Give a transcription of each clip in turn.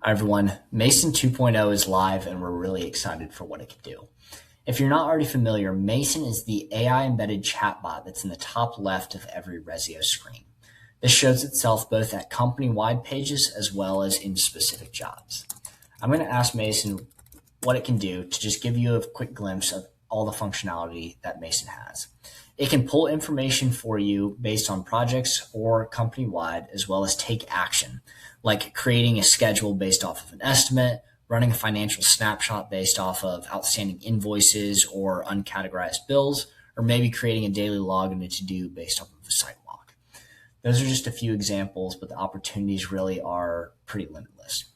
Hi, everyone. Mason 2.0 is live, and we're really excited for what it can do. If you're not already familiar, Mason is the AI-embedded chatbot that's in the top left of every Rezio screen. This shows itself both at company-wide pages as well as in specific jobs. I'm going to ask Mason what it can do to just give you a quick glimpse of all the functionality that Mason has. It can pull information for you based on projects or company-wide, as well as take action, like creating a schedule based off of an estimate, running a financial snapshot based off of outstanding invoices or uncategorized bills, or maybe creating a daily log and a to-do based off of a site log. Those are just a few examples, but the opportunities really are pretty limitless.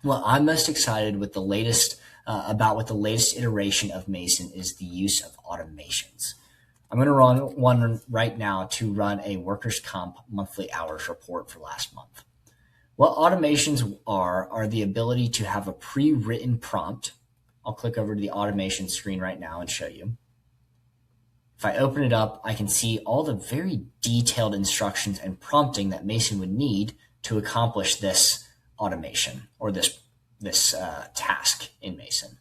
Well, I'm most excited with the latest about what the latest iteration of Mason is the use of automations. I'm going to run one right now to run a workers' comp monthly hours report for last month. What automations are the ability to have a pre-written prompt. I'll click over to the automation screen right now and show you. If I open it up, I can see all the very detailed instructions and prompting that Mason would need to accomplish this automation or this task in Mason.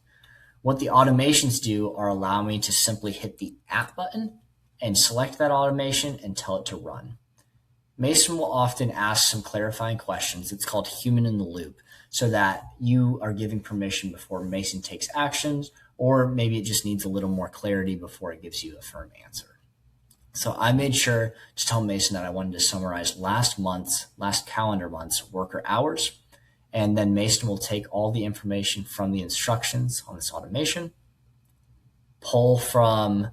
What the automations do are allow me to simply hit the app button and select that automation and tell it to run. Mason will often ask some clarifying questions. It's called human in the loop, so that you are giving permission before Mason takes actions, or maybe it just needs a little more clarity before it gives you a firm answer. So I made sure to tell Mason that I wanted to summarize last calendar month's worker hours, and then Mason will take all the information from the instructions on this automation, pull from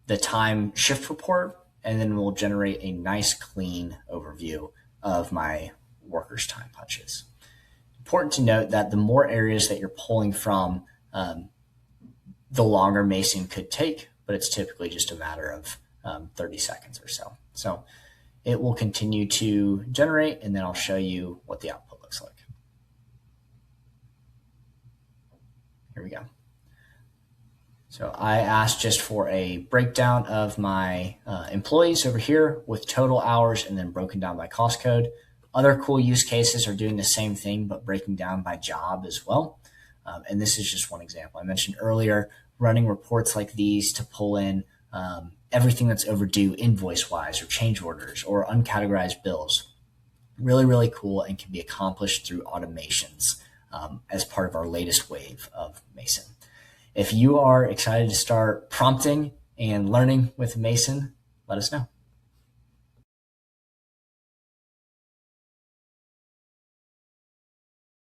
the time shift report, and then we'll generate a nice clean overview of my workers' time punches. Important to note that the more areas that you're pulling from, the longer Mason could take, but it's typically just a matter of 30 seconds or so. So it will continue to generate, and then I'll show you what the output looks like. Here we go. So I asked just for a breakdown of my employees over here with total hours and then broken down by cost code. Other cool use cases are doing the same thing, but breaking down by job as well. And this is just one example. I mentioned earlier, running reports like these to pull in everything that's overdue invoice-wise or change orders or uncategorized bills. Really, really cool and can be accomplished through automations as part of our latest wave of Mason. If you are excited to start prompting and learning with Mason, let us know.